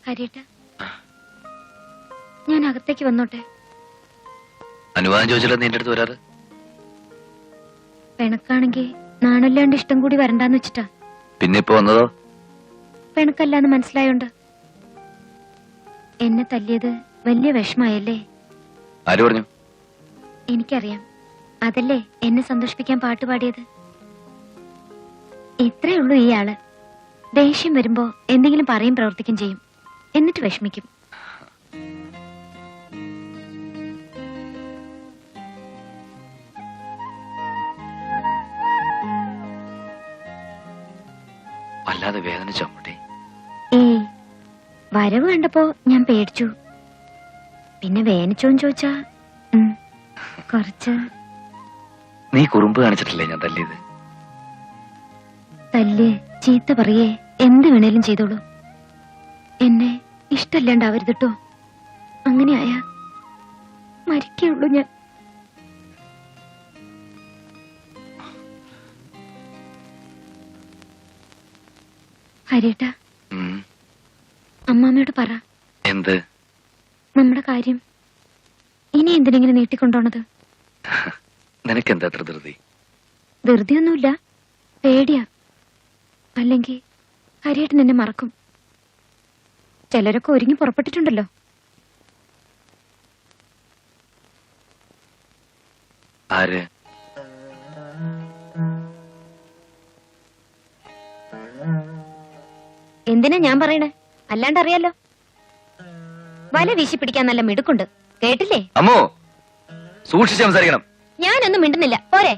ഹരിയേട്ടാ, ഞാൻ അകത്തേക്ക് വന്നോട്ടെ? അനുവാദം ചോദിച്ചില്ല നീ എന്റെ അടുത്ത് വരാറ്? പിണക്കാണെങ്കിൽ നാണല്ലാണ്ട് ഇഷ്ടം കൂടി വരണ്ടാന്ന് വെച്ചിട്ടാ. പിന്നെ ഇപ്പൊ വന്നതോ? പിണക്കല്ലാന്ന് മനസ്സിലായോണ്ട്. എന്നെ തല്ലിയത് വലിയ വിഷമായല്ലേ? ആര് പറഞ്ഞു? എനിക്കറിയാം. അതല്ലേ എന്നെ സന്തോഷിപ്പിക്കാൻ പാട്ട് പാടിയത്. ഇത്രേ ഉള്ളൂ ഈ ആള്. ദേഷ്യം വരുമ്പോ എന്തെങ്കിലും പറയും പ്രവർത്തിക്കും ചെയ്യും, എന്നിട്ട് വിഷമിക്കും. വല്ലാതെ വേദനിച്ചോ അമ്മൂട്ടി? ഏയ്, വരവ് കണ്ടപ്പോ ഞാൻ പേടിച്ചു. പിന്നെ വേദനിച്ചോന്ന് ചോദിച്ചാ കുറച്ച്. നീ കുറുമ്പ് കാണിച്ചിട്ടില്ലേ ഞാൻ തല്ലിയത്? തല്ല്, ചീത്ത പറയേ, എന്ത് വേണേലും ചെയ്തോളൂ. എന്നെ ഇഷ്ടല്ലാണ്ടാവരുതട്ടോ. അങ്ങനെയായ മരിക്കുള്ളൂ ഞാൻ. ഹരിയേട്ടാ, അമ്മാമ്മയോട് പറ. എന്ത്? നമ്മുടെ കാര്യം ഇനി എന്തിനെങ്കിലും നീട്ടിക്കൊണ്ടോണത്? നിനക്കെന്താ അത്ര ധൃതി? ധൃതിയൊന്നുമില്ല, പേടിയാ. അല്ലെങ്കിൽ ഹരിയേട്ടൻ എന്നെ മറക്കും. ചിലരൊക്കെ ഒരുങ്ങി പുറപ്പെട്ടിട്ടുണ്ടല്ലോ. ആര്? എന്തിനാ ഞാൻ പറയണേ? അല്ലാണ്ട് അറിയാലോ. വല വീശി പിടിക്കാൻ നല്ല മിടുക്കുണ്ട്, കേട്ടില്ലേ? അമ്മോ, സൂക്ഷിച്ച് സംസാരിക്കണം. ഞാനൊന്നും മിണ്ടുന്നില്ല, പോരെ?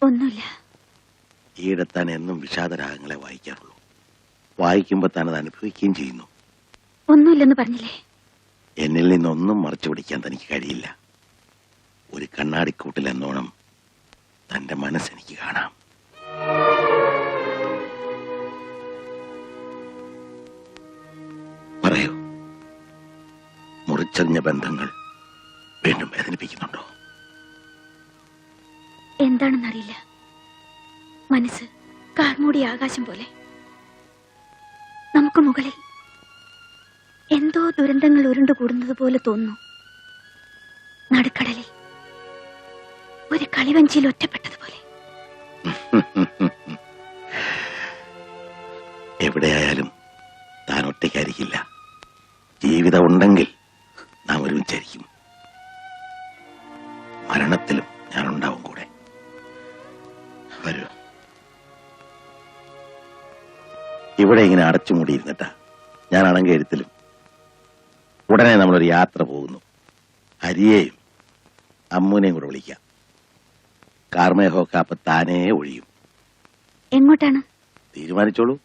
ഒന്നുമില്ല. ഈയിടത്താൻ എന്നും വിഷാദരാഗങ്ങളെ വായിക്കാറുള്ളൂ. വായിക്കുമ്പോ താൻ അത് അനുഭവിക്കുകയും ചെയ്യുന്നു. ഒന്നുമില്ലെന്ന് പറഞ്ഞില്ലേ? എന്നിൽ നിന്നൊന്നും മറച്ചു പിടിക്കാൻ തനിക്ക് കഴിയില്ല. ഒരു കണ്ണാടിക്കൂട്ടിൽ എന്നോണം തന്റെ മനസ്സെനിക്ക് കാണാം. പറയൂ, മുറിച്ചറിഞ്ഞ ബന്ധങ്ങൾ വീണ്ടും വേദനിപ്പിക്കുന്നുണ്ടോ? എന്താണെന്നറിയില്ല. മനസ്സ് കാർമൂടിയ ആകാശം പോലെ. നമുക്ക് മുകളിൽ എന്തോ ദുരന്തങ്ങൾ ഉരുണ്ടുകൂടുന്നത് പോലെ തോന്നുന്നു. നടുക്കടലിൽ ഒരു കളിവഞ്ചിയിൽ ഒറ്റപ്പെട്ടതുപോലെ. എവിടെയായാലും താൻ ഒറ്റയ്ക്കായിരിക്കില്ല. ജീവിതം ഉണ്ടെങ്കിൽ നാം ഒരുമിച്ചായിരിക്കും. മരണത്തിലും ഞാനുണ്ടാവും കൂടെ. വരൂ. ഇവിടെ ഇങ്ങനെ അടച്ചുമൂടിയിരുന്നിട്ടാ ഞാനാണെങ്കിൽ എഴുത്തിലും. ഉടനെ നമ്മളൊരു യാത്ര പോകുന്നു. ഹരിയെയും അമ്മൂനെയും കൂടെ വിളിക്കാം. കാർമേഹമൊക്കെ അപ്പൊ താനേ ഒഴിയും. എങ്ങോട്ടാണ്? തീരുമാനിച്ചോളൂ.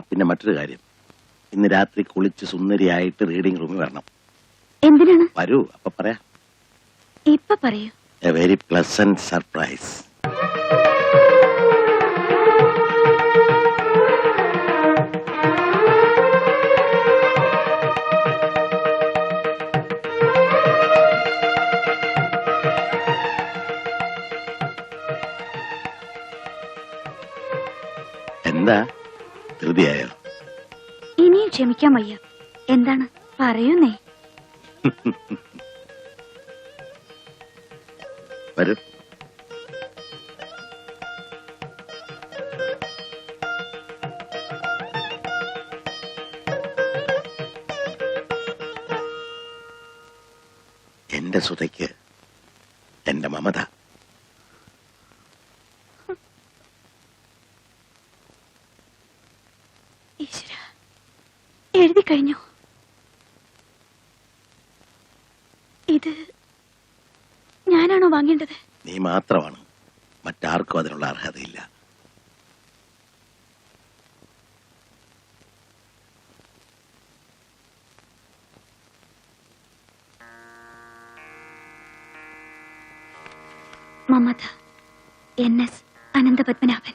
പിന്നെ മറ്റൊരു കാര്യം, ഇന്ന് രാത്രി കുളിച്ച് സുന്ദരിയായിട്ട് റീഡിംഗ് റൂമിൽ വരണം. എന്തിനാണ്? വരൂ, അപ്പൊ പറയാം. ഇപ്പൊ പറയൂ. A very pleasant surprise. എന്താ, ധൃതിയായോ? ഇനിയും ക്ഷമിക്കാൻ വയ്യ. എന്താണ് പറയുന്നേ? വരൂ. എന്റെ സുതയ്ക്ക് എന്റെ മമത. ഈശ്വര, എഴുതി കഴിഞ്ഞു. ഇത് ഞാനാണോ വാങ്ങേണ്ടത്? നീ മാത്രമാണ്, മറ്റാർക്കും അതിനുള്ള അർഹതയില്ല. മമത, NS അനന്തപത്മനാഭൻ.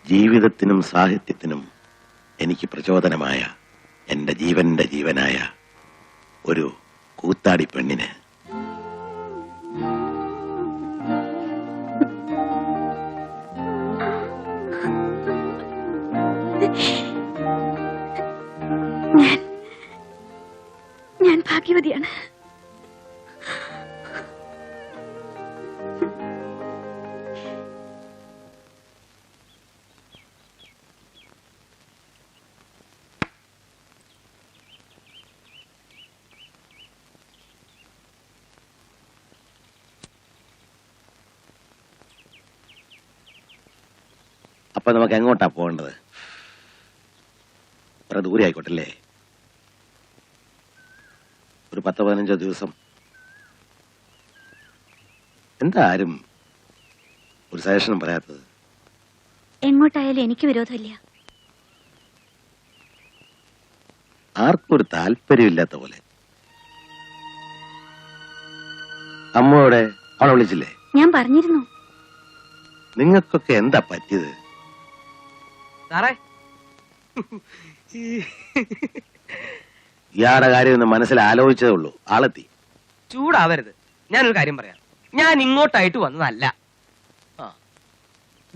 ജീവിതത്തിനും സാഹിത്യത്തിനും എനിക്ക് പ്രചോദനമായ എന്റെ ജീവന്റെ ജീവനായ ഒരു കൂത്താടി പെണ്ണിന് ഞാൻ ഭാഗ്യവതിയാണ്. അപ്പൊ നമുക്ക് എങ്ങോട്ടാ പോകേണ്ടത്? അത്ര ദൂരെ ആയിക്കോട്ടല്ലേ? ഒരു 10-15 ദിവസം. എന്താ ആരും ഒരു സജഷനും പറയാത്തത്? എങ്ങോട്ടായാലും എനിക്ക് വിരോധമില്ല. ആർക്കും ഒരു താല്പര്യമില്ലാത്ത പോലെ. അമ്മയോടെ അവളെ വിളിച്ചില്ലേ? ഞാൻ പറഞ്ഞിരുന്നു. നിങ്ങൾക്കൊക്കെ എന്താ പറ്റിയത്? സാറേ, ഇയാളുടെ കാര്യം ഒന്ന് മനസ്സിൽ ആലോചിച്ചതേ ഉള്ളൂ, ആളെത്തി. ചൂടാവരുത്. ഞാനൊരു കാര്യം പറയാം. ഞാൻ ഇങ്ങോട്ടായിട്ട് വന്നതല്ല.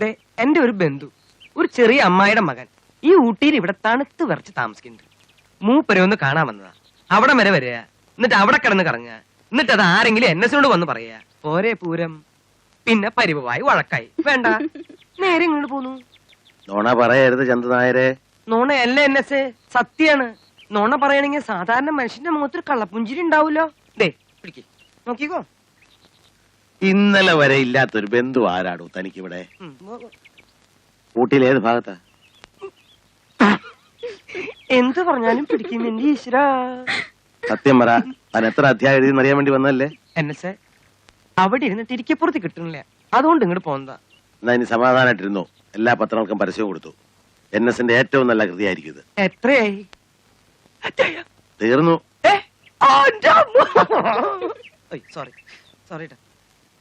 ദേ, എന്റെ ഒരു ബന്ധു, ഒരു ചെറിയ അമ്മായിയുടെ മകൻ ഈ ഊട്ടിയിൽ ഇവിടെ തണുത്ത് വിറച്ച് താമസിക്കുന്നുണ്ട്. മൂപ്പരെ ഒന്ന് കാണാൻ വന്നതാ. അവിടെ വരെ വരിക, എന്നിട്ട് അവിടെ കിടന്ന് കറങ്ങുക, എന്നിട്ട് അത് ആരെങ്കിലും NS-നോട് വന്ന് പറയുക. പോരെ പൂരം. പിന്നെ പരിവായി വഴക്കായി. വേണ്ട, നേരെ ഇങ്ങോട്ട് പോന്നു. നോണ പറയരുത് ചന്ദനായരെ. നോണയല്ല NS, സത്യാണ്. നോണ പറയണെങ്കിൽ സാധാരണ മനുഷ്യന്റെ മുഖത്തൊരു കള്ളപ്പുഞ്ചിരി ഉണ്ടാവൂലോ. ദേ പിടിക്ക്, നോക്കിക്കോ. ഇന്നലെ വരെ ഇല്ലാത്തൊരു ബന്ധു ആരാടൂ തനിക്കിവിടെ? ഊട്ടിയിൽ ഏത് ഭാഗത്താ? എന്ത് പറഞ്ഞാലും പിടിക്കും എന്റെ ഈശ്വരാ. സത്യം പറ, അവൻ എത്ര അധ്യായം എഴുതി അറിയാൻ വേണ്ടി വന്നല്ലേ? NS അവിടെ ഇരുന്നിട്ട് ഇരിക്കപ്പുറത്ത് കിട്ടണില്ല, അതുകൊണ്ട് ഇങ്ങോട്ട് പോന്നതാ. എന്നാ ഇനി സമാധാനമായിട്ടിരുന്നു. എല്ലാ പത്രങ്ങൾക്കും പരസ്യവും കൊടുത്തു. NS-ന്റെ ഏറ്റവും നല്ല കൃതിയായിരിക്കും ഇത്. എത്രയായി? തീർന്നു. Sorry sorry.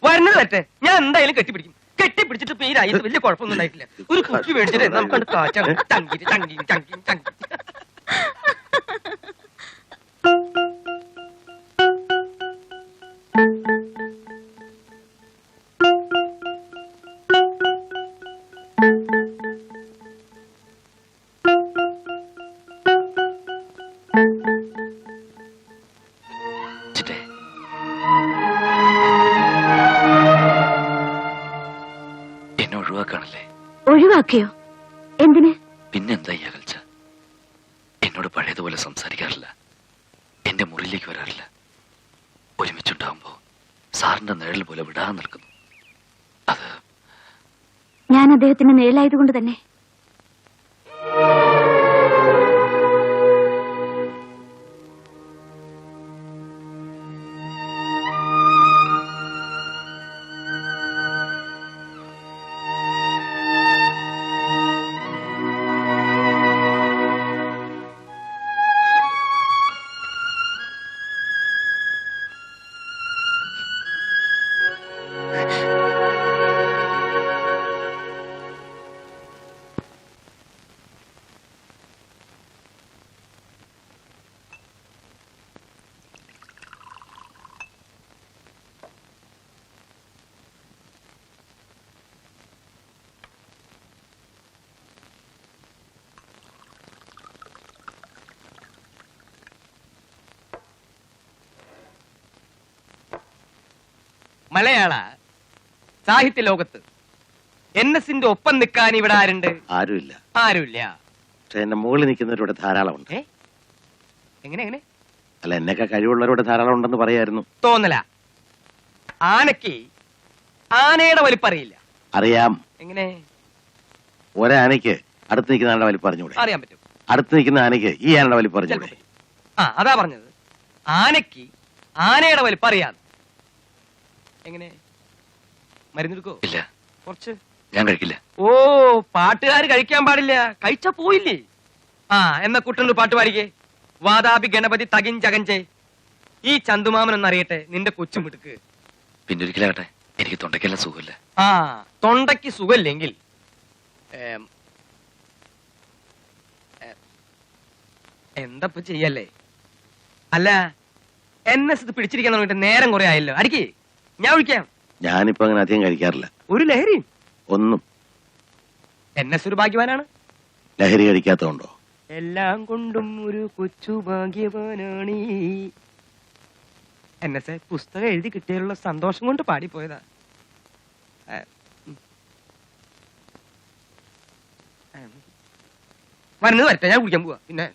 വരുന്നത് തെറ്റേ. ഞാൻ എന്തായാലും കെട്ടിപ്പിടിക്കും. കെട്ടിപ്പിടിച്ചിട്ട് ഇപ്പൊ ഈ രാജ്യത്ത് വലിയ കുഴപ്പമൊന്നും ഉണ്ടായിട്ടില്ല. ഒരു കുപ്പി മേടിച്ചിട്ട് നമുക്ക് കാറ്റാണ്. ചങ്കി ചങ്കി ചങ്കി ചങ്കി. ചിറ്റേ, എന്നെ ഒഴിവാക്കാണല്ലേ? ഒഴിവാക്കിയോ? എന്തിന്? പിന്നെന്താ ഈ അകൽച്ച? എന്നോട് പഴയതുപോലെ സംസാരിക്കാറില്ല, എന്റെ മുറിയിലേക്ക് വരാറില്ല. ഒരുമിച്ചുണ്ടാവുമ്പോ സാറിന്റെ നിഴൽ പോലെ വിടാൻ നിൽക്കുന്നു. അത് ഞാൻ അദ്ദേഹത്തിന്റെ നിഴലായതുകൊണ്ട് തന്നെ. മലയാള സാഹിത്യ ലോകത്ത് NS-ന്റെ ഒപ്പം നിൽക്കാൻ ഇവിടെ ആരുണ്ട്? ആരുമില്ല. ആരുമില്ല. പക്ഷെ എന്റെ മുകളിൽ നിൽക്കുന്നവരോട് ധാരാളമുണ്ട്. എങ്ങനെ എങ്ങനെ? അല്ല, എന്നൊക്കെ കഴിവുള്ളവരോട് ധാരാളം ഉണ്ടെന്ന് പറയായിരുന്നു. തോന്നല. ആനയ്ക്ക് ആനയുടെ വലിപ്പറിയില്ല. അറിയാം. എങ്ങനെ? ഒരാനയ്ക്ക് അടുത്ത് നിൽക്കുന്ന ആനയുടെ വലിപ്പം പറഞ്ഞൂടെ? അറിയാൻ പറ്റും. അടുത്ത് നിൽക്കുന്ന ആനയ്ക്ക് ഈ ആനയുടെ വലിപ്പം പറഞ്ഞൂടെ? ചിലപ്പോ. ആ അതാ പറഞ്ഞത്, ആനയ്ക്ക് ആനയുടെ വലിപ്പം അറിയാം. എങ്ങനെ മരുന്നെടുക്കോ? ഇല്ല, കുറച്ച്. ഞാൻ കഴിക്കില്ല. ഓ, പാട്ടുകാര് കഴിക്കാൻ പാടില്ല, കഴിച്ചാ പോയില്ലേ? ആ എന്നാ കുട്ടനൊരു പാട്ട് പാടിക്കേ. വാതാപി ഗണപതി തകിൻ ജഗഞ്ചേ. ഈ ചന്തുമാമൻ എന്നറിയട്ടെ നിന്റെ കൊച്ചുമിടുക്ക്. പിന്നെ ഒരിക്കലാകട്ടെ, എനിക്ക് തൊണ്ടയ്ക്കെല്ലാം സുഖമില്ല. ആ തൊണ്ടയ്ക്ക് സുഖമില്ലെങ്കിൽ എന്തപ്പോ ചെയ്യല്ലേ? അല്ല എന്നെ ഇത് പിടിച്ചിരിക്കാൻ തുടങ്ങിട്ട് നേരം കുറെ ആയല്ലോ. അടിക്ക്, ഞാൻ വിളിക്കാം. ഞാനിപ്പോ അങ്ങനെ അധികം കഴിക്കാറില്ല. ഒരു ലഹരി ഒന്നും. എന്നെ ഒരു ഭാഗ്യവാനാണ്. ലഹരി കഴിക്കാത്തതുണ്ടോ? എല്ലാം കൊണ്ടും ഒരു കൊച്ചു ഭാഗ്യവാനാണ്. എന്നെ പുസ്തകം എഴുതി കിട്ടിയുള്ള സന്തോഷം കൊണ്ട് പാടിപ്പോയതാ. വരുന്നത് വരട്ടെ, ഞാൻ കുടിക്കാൻ പോവാ. പിന്നെ